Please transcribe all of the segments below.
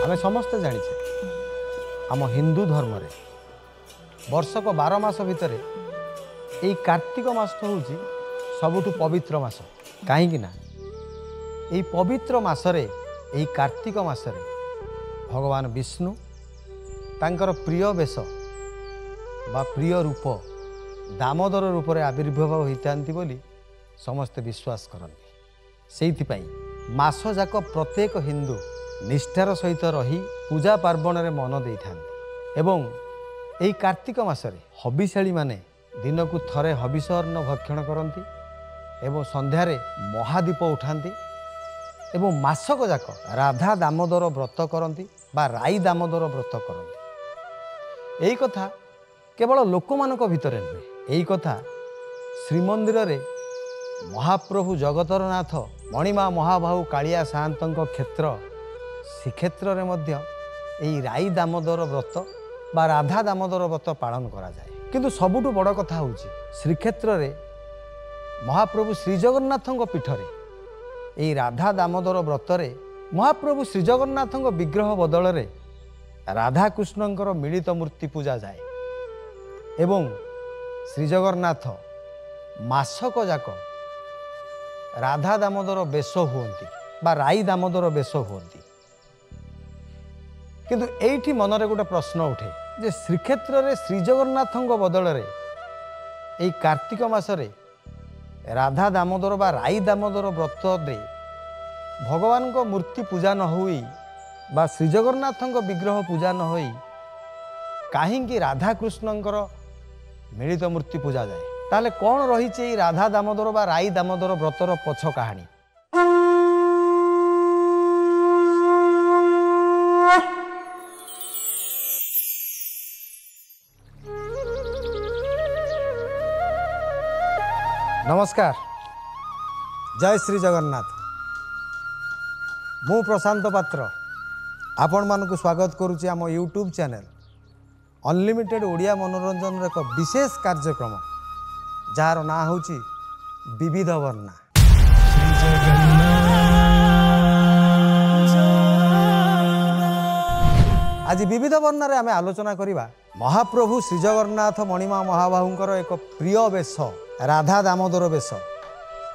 आमे समस्ते जानिछे आम हिंदू धर्म रे वर्षक 12 मास भितर यही कार्तिक मास हूँ सबुठु पवित्र मास कहीं ना यही पवित्र मासरे यही कार्तिक मासरे भगवान विष्णु तांकर प्रिय वेश बा प्रिय रूप दामोदर रूप में आविर्भाव होता बोली समस्ते विश्वास करती से मास जाक प्रत्येक हिंदू निष्ठार सहित रही पूजा पार्वण में मन दे था एवं यही कार्तिक मासरे हबिशाली माने दिन को थरे हबिष अन्न भक्षण करती एवं संध्यारे महादीप उठाती एवं मासक जाक राधा दामोदर व्रत करती बा राई दामोदर व्रत करती। यही कथा केवल लोक मानक भितर नुहे, यही कथा श्रीमंदिर रे महाप्रभु जगतर नाथ मणिमा महाबाहु कालिया साहंतଙ୍କ क्षेत्र श्रीक्षेत्र रे मध्य यही राई दामोदर व्रत बा राधा दामोदर व्रत पालन करा जाए। किंतु सबुठु बड़ कथा होची श्रीक्षेत्र रे महाप्रभु श्रीजगन्नाथଙ୍କ पीठरे यही राधा दामोदर व्रतरे महाप्रभु श्रीजगन्नाथଙ୍କ विग्रह बदल रे राधा कृष्णଙ୍କର मिलित मूर्ति पूजा जाए एवं श्रीजगन्नाथ मासक जाक राधा दामोदर बेश हुअन्ति बा राई दामोदर बेश हुअन्ति। किंतु एठी मनरे गोटे प्रश्न उठे जे श्रीक्षेत्र रे श्रीजगन्नाथଙ୍କ बदल रे एई कार्तिक मासरे राधा दामोदर बा राई दामोदर व्रत दे भगवान को मूर्ति पूजा न हुई बा श्रीजगन्नाथଙ୍କ विग्रह पूजा न हुई कहीं राधा कृष्णଙ୍କର मिलित मूर्ति पूजा जाए ताले कौन रही राधा दामोदर बा राई दामोदर व्रतर पछ कहानी। नमस्कार, जय श्री जगन्नाथ। मु प्रशांत पात्र आपण मानक स्वागत करुच्ची आम यूट्यूब चैनल अनलिमिटेड ओडिया मनोरंजन एक विशेष कार्यक्रम जार ना हूँ विविध वर्णा। आज विविध वर्णा आम आलोचना करिबा महाप्रभु श्रीजगन्नाथ मणिमा महाबाहुंकर एक प्रिय वेश राधा दामोदर वेश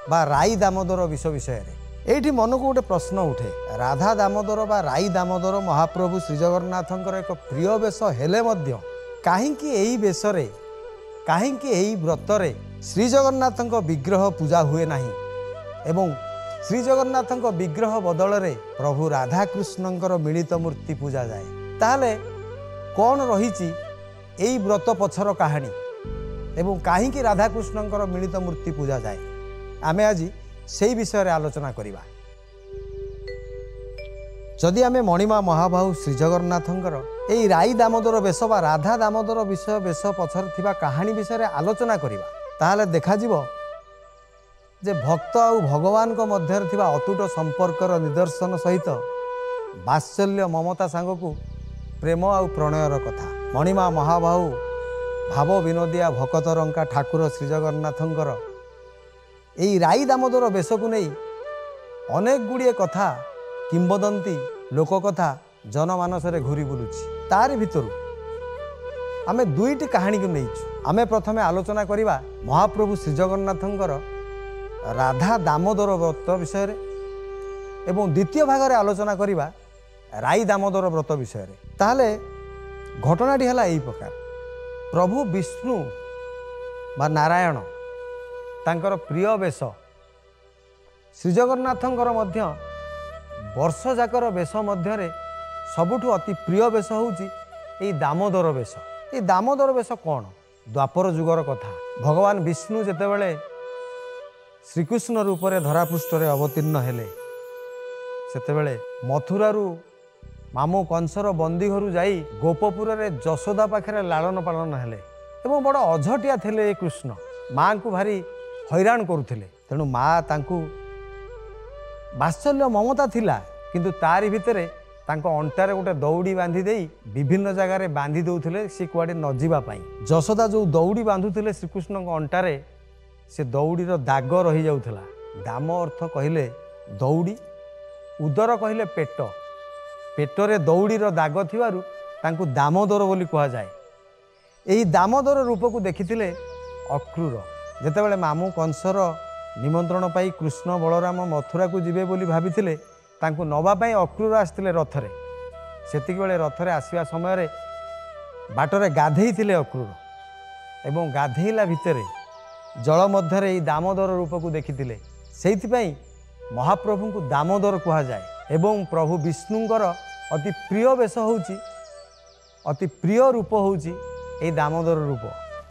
बा राई दामोदर विष विषय एठी मन को गोटे प्रश्न उठे राधा दामोदर बा राई दामोदर महाप्रभु श्रीजगन्नाथंकर एक प्रिय वेश हेले मध्य काहींकि एही वेशरे काहींकि एही व्रतरे श्रीजगन्नाथंक विग्रह पूजा हुए नाही एवं श्रीजगन्नाथंक विग्रह बदल रे प्रभु राधा कृष्णंकर मिलित मूर्ति पूजा जाए ताहले कौन रहिछि एही व्रत पछर कहानी एवं काहींकि राधा कृष्णंकर मिलित मूर्ति पूजा जाए आमे आज से विषय रे आलोचना करिबा। जदि आमे मणिमा महाबाहु श्रीजगन्नाथंकर एही राई दामोदर वेश बा राधा दामोदर विषय वेश पछर थिबा कहानी विषय रे आलोचना करिबा ताहले देखा जिवो जे भक्त आउ भगवान को मध्य थिबा अतुट संपर्कर निदर्शन सहित वात्सल्य ममता सांगकू प्रेम आउ प्रणयर कथा मणिमा महाबाहु भाव विनोदिया भकतरंका ठाकुर श्रीजगन्नाथंकर यही राई दामोदर वेश को नहीं अनेक गुड़िए कथा किंबदंती लोककथा जनमानस रे घूरी बुलुची तार भितर आमे दुईटी कहानी को नहीं आमे प्रथमे आलोचना करिबा महाप्रभु श्रीजगन्नाथंकर राधा दामोदर व्रत विषय रे एवं द्वितीय भाग रे आलोचना करिबा राई दामोदर व्रत विषय रे। ताहले घटनाटी हला एही प्रकार प्रभु विष्णु बा नारायण तांकर प्रिय वेश श्रीजगन्नाथंकर मध्य वर्ष जाकर वेश मध्य सबुठु अति प्रिय वेश होउची एई दामोदर वेश। ए दामोदर वेश कौन द्वापर जुगर कथा भगवान विष्णु जेतेबेले श्रीकृष्ण रूप में धरापृष्ठ रे अवतीर्ण हेले सेतेबेले मथुरारू मामू कंसर बंदी घरू जाई गोपपुर रे जशोदा पाखरे लालन पालन हेले एवं बड़ अझटिया थिले कृष्ण माँ को भारी हैरान करुथिले तेणु माँ तांकू वात्सल्य ममता थिला किंतु तारी भितरे तांको अंटारे गोटे दौड़ी बांधी देई विभिन्न जगार बांधी दौथिले सी कुआडे न जीवा पाई जशोदा जो दौड़ी बांधुथिले श्रीकृष्ण अंटारे से दौड़ीर दाग रही जाउथिला। दाम अर्थ कहिले दौड़ी उदर कहिले पेट पेटरे दौड़ीर दाग थिबारु तांकु दामोदर बोली कहा जाए। यही दामोदर रूप को देखिथिले अक्रूर। जेतेबेले मामू कंसर निमंत्रण पाई कृष्ण बलराम मथुरा को जिबे बोली भाबिथिले तांकु नवा पाई अक्रूर आसिथिले रथरे। सेतिक बेले रथरे आसीबा समय बाटरे गाधेइथिले अक्रूर एवं गाधेइला भितरे जल मध्यरे एही दामोदर रूप को देखिथिले। सेइथिपाई महाप्रभु को दामोदर कहा जाए। एवं प्रभु विष्णुंकर अति प्रिय वेश होउची, अति प्रिय रूप होउची एही दामोदर रूप।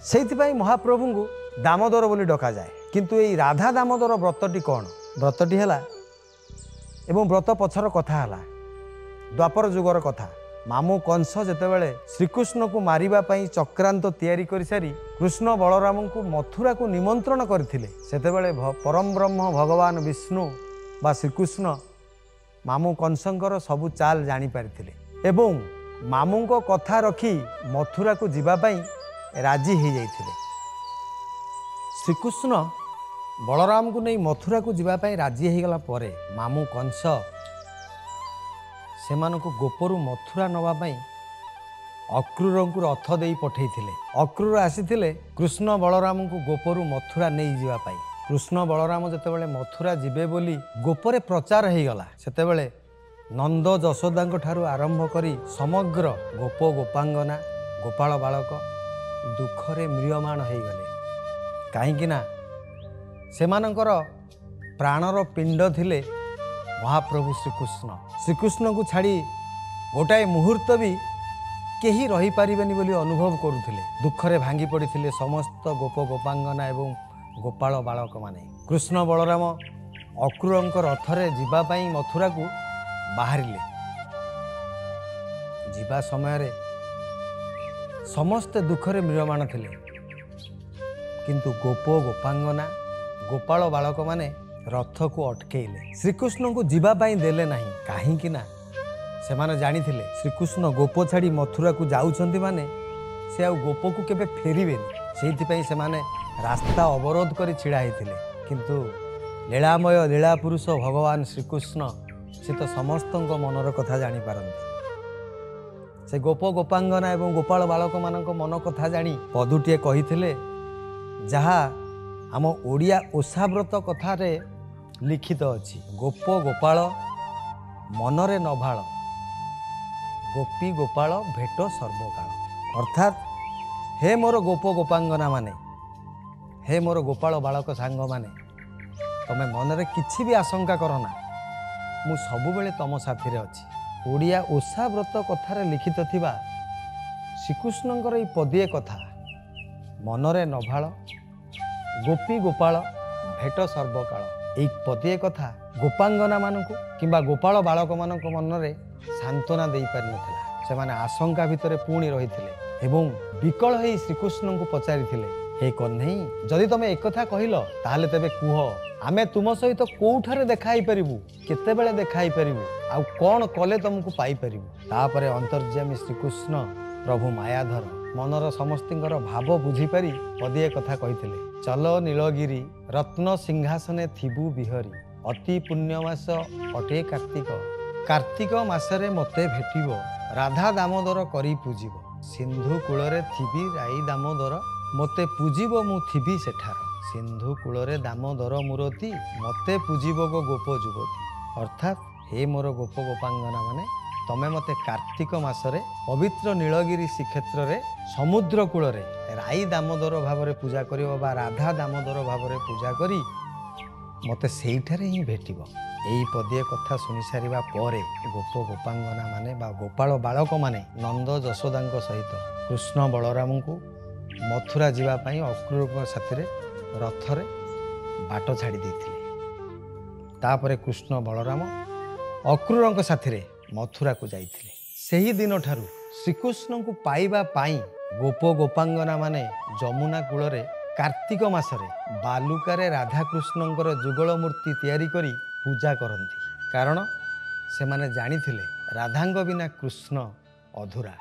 सेइथिपाई महाप्रभु को दामोदर बोली डका जाए। किंतु एही राधा दामोदर व्रतटी कौन? व्रतटी हैला एवं व्रत पछर कथा हैला द्वापर जुगर कथा। मामू कंस जेतेबेले श्रीकृष्ण को मारिबा पई चक्रांत तैयारी करि सारी कृष्ण बलराम को मथुरा को निमंत्रण करथिले, सेतेबेले परम ब्रह्म भगवान विष्णु बा श्रीकृष्ण मामू कंसंकर सबु चाल जानी पारिथिले एवं मामू को कथा रखी मथुरा को जीवा पई राजी हो जाइथिले। श्रीकृष्ण बलराम को नहीं मथुरा को जीवा पई राजी हो गला परे मामू कंस सेमानकु गोपरु मथुरा नवा पई अक्रूर को रथ देई पठेइथिले। अक्रूर आसीथिले कृष्ण बलराम को गोपरु मथुरा नहीं जीवा पई। कृष्ण बलराम जेतेबेले मथुरा जीवे बोली गोपरे प्रचार हो गला, सेतेबेले नंद जशोदा ठारू आरंभ करी समग्र गोप गोपांगना गोपाल बालक दुखरे म्रियमाण हो गले। कहीं सेमानंकर प्राणर पिंड थिले महाप्रभु श्रीकृष्ण। श्रीकृष्ण को छाड़ी गोटाए मुहूर्त भी केही रही पारिबेनी बोली अनुभव करुथिले। दुखरे भांगी पड़िथिले समस्त गोप गोपांगना एवं गोपाल बालक माने। कृष्ण बलराम अक्रूरंक रथरे जीवा पई मथुरा को बाहरिले। जीवा समय रे समस्त दुखरे म्रियमाण थिले, किंतु गोप गोपांगना गोपाल बालक माने रथ को अटकेइले। श्रीकृष्ण को जीवा पई देले नहीं। कहीं से माने जानिथिले श्रीकृष्ण गोप छाड़ी मथुरा को जाउछंती माने से आ गोप को केबे फेरिबेनी। सेइथिपई से माने रास्ता अवरोध करी छिड़ा हेतिले। किंतु लीलामय लीला पुरुष भगवान श्रीकृष्ण से तो समस्तंक मनर कथा जानी पारंती। से गोप गोपांगना एवं गोपाल बालक मानक मन कथा जानी पदुटिए कहिथिले, जहा आम ओडिया ओषाव्रत कथारे लिखित अछि। गोप गोपाल मनरे नभाळ, गोपी गोपाल भेट सर्वकाल। अर्थात हे मोर गोप गोपांगना माने, हे मोर गोपाल बालक सांग माने, तमे मनरे किछि भी आशंका करना, मु सबुबेले तम साथी अच्छी। ओडिया ओषाव्रत कथारे लिखित थिबा श्रीकृष्णंकर ई पदिए कथा मनरे नभाळ गोपी गोपाल भेट सर्वकाल। एक पदिए कथा गोपांगना मानकु किंबा गोपाल बालक मानक मनरे सांत्वना देई पारि नथिला। से माने आशंका भितरे पुणी रहिथिले एवं विकल होई श्रीकृष्ण को पचारिथिले, हे कन्हई जदि तमे एक कथा कहिलो ताहाले तेबे कुह, आमे तुम सहित कोउठारे देखाई परिबु, केतेबेले देखाई परिबु, आ कोन कले तुमको पाई परिबु। तापरे अंतर्यामी श्रीकृष्ण प्रभु मायाधर मनर समस्तिंकर भाव बुझी पारी पदिए कथा कहिथिले, चलो नीलगिरी रत्न सिंहासने थिबु बिहरी, अति पुण्यमास अटे कार्तिक, कार्तिक मासरे मते भेटिब, राधा दामोदर करी पूजिब, सिंधु कूलरे थिबी राई दामोदर, मते पूजिब मु थिबी सेठार, सिंधु कूलरे दामोदर मूरती, मते पूजिब गो गोप जुवती। अर्थात हे मोर गोप गोपांगना माने तमे मते कार्तिक मासरे पवित्र नीलगिरी श्रीक्षेत्र रे समुद्र कूलरे राई दामोदर भावरे पूजा करियो बा राधा दामोदर भावरे पूजा करी मते सेइठारे ही भेटिब। एई पदिए कथा सुनि सारिबा परे गोप गोपांगना माने बा गोपाल बालक माने नंद जशोदांक सहित कृष्ण बलराम को मथुरा जीवा पई अक्रूर साथी रथरे बाट छाड़ी देथिले। तापरे कृष्ण बलराम अक्रूरंक साथी मथुरा को जाइथिले। सेही दिन ठारू श्रीकृष्ण को पाइबा पाई गोप गोपांगना माने जमुना कूलरे कार्तिक मासरे बालुकारे राधाकृष्णंकर जुगल मूर्ति तैयारी करी पूजा करती। कारण से माने जानिथिले राधांग बिना कृष्ण अधूरा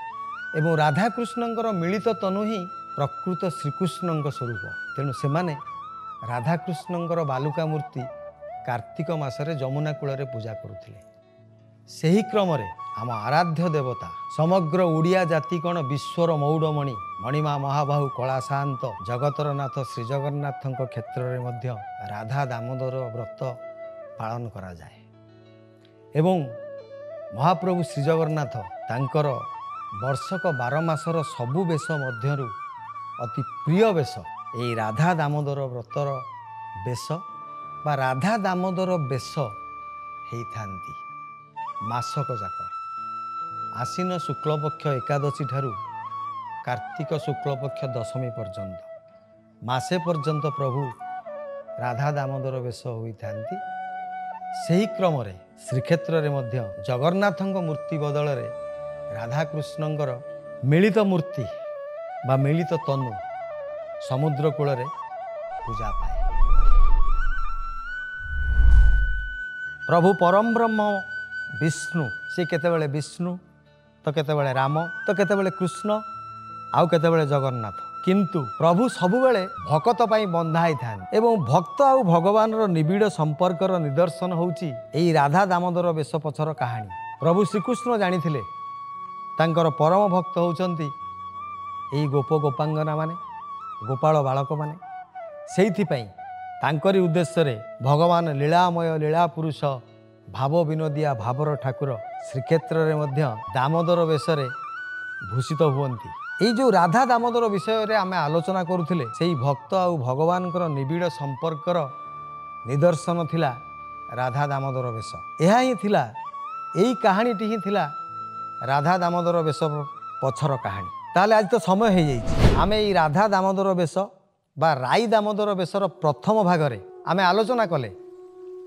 एवं राधाकृष्णंकर मिलित तनु ही प्रकृत श्रीकृष्णंक स्वरूप। तेणु से माने राधाकृष्णंकर बालुका मूर्ति कार्तिक मासरे जमुना कूलरे पूजा करुथिले। सेही क्रमरे आम आराध्य देवता समग्र ओडिया जाति कण विश्वर मौड़मणि मणिमा महाबाहु कला शांत जगतर नाथ श्री जगन्नाथ क्षेत्र में राधा दामोदर व्रत पालन करा जाए एवं महाप्रभु श्री जगन्नाथ तांकर वर्षक 12 मासर सबु बेश मध्यरु अति प्रिय बेश यही राधा दामोदर व्रतर बेश बा राधा दामोदर बेश होती मासक जाक आसीन शुक्लपक्ष एकादशी ठारू कार्तिक शुक्लपक्ष दशमी पर्यंत मासे पर्यंत प्रभु राधा दामोदर बेश होती सही क्रम श्रीक्षेत्र में जगन्नाथ मूर्ति बदल रे राधाकृष्णंकर मिलित मूर्ति बा मिलित तनु समुद्र कूल पूजा पाए। प्रभु परम ब्रह्म विष्णु सी केतेबेले विष्णु तो केतेबेले राम तो केतेबेले कृष्ण आउ केतेबेले जगन्नाथ किंतु प्रभु सबुबेले भक्त पाई बंधाई थांती एवं भक्त आउ भगवान निबिड़ संपर्कर निदर्शन होउची एई राधा दामोदर बेश पछर कहानी। प्रभु श्रीकृष्ण जानिथिले तांकर परम भक्त होउचंती एई गोप गोपांगना माने गोपाल बालक माने सेइथिपई तांकरी उद्देश्य रे भगवान लीलामय लीला पुरुष भाव विनोदिया भावर ठाकुर श्रीक्षेत्र में दामोदर वेश भूषित हुअन्ति। ये जो राधा दामोदर विषय रे आमे आलोचना करुथिले सेही भक्त आउ भगवान निबिड़ संपर्कर निदर्शन थिला राधा दामोदर वेश। यह ही थिला यही कहानीटी ही थिला राधा दामोदर वेश पछर कहानी। ताले आज तो समय हो जाइए आमे ई राधा दामोदर वेश बा राई दामोदर वेशर प्रथम भाग रे आमे आलोचना कले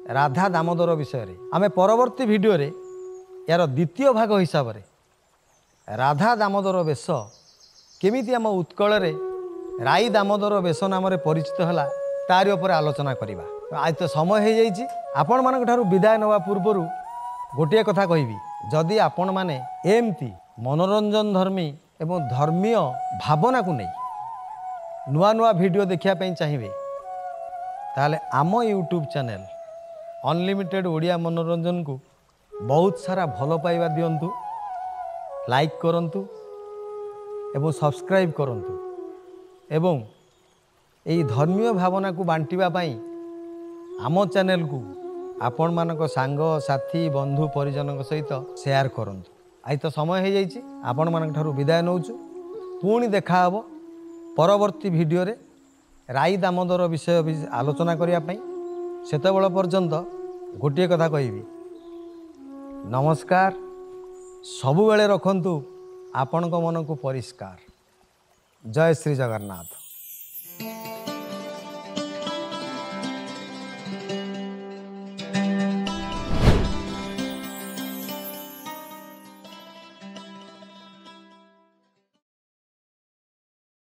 राधा दामोदर विषय रे। आमे परवर्ती वीडियो रे यार द्वितीय भाग हिसाब रे राधा दामोदर वेश केमिति आम उत्कल रे राई दामोदर वेश नाम रे परिचित हला तारि उपर आलोचना करिबा। आज तो समय हो जाइए आपण मानक ठारू विदाय नवा पूर्वरु गोटे कथा कहबी जदि आपण माने एमती मनोरंजन धर्मी एवं धर्मीय भावना को नहीं नुआ नुआ वीडियो देखिया पई चाहिए ताले आम यूट्यूब चैनल अनलिमिटेड ओडिया मनोरंजन को बहुत सारा भल पाइबा दियंतु लाइक करंतु एवं सब्सक्राइब करंतु एवं यही धर्मीय भावना को बांटिबा पई आम चैनल को आपण मानक सांग साथी बंधु परिजन सहित शेयर करंतु। आज तो समय हो जाइए आपण मानक ठारू विदाय नौचु पुणी देखा हबो परवर्ती वीडियो रे राई दामोदर विषय आलोचना करिया पई। सेतेबेल पर्यंत गोटे कथा कहबी नमस्कार सबुबेले रखंतु आपणक मन को परिष्कार। जय श्री जगन्नाथ।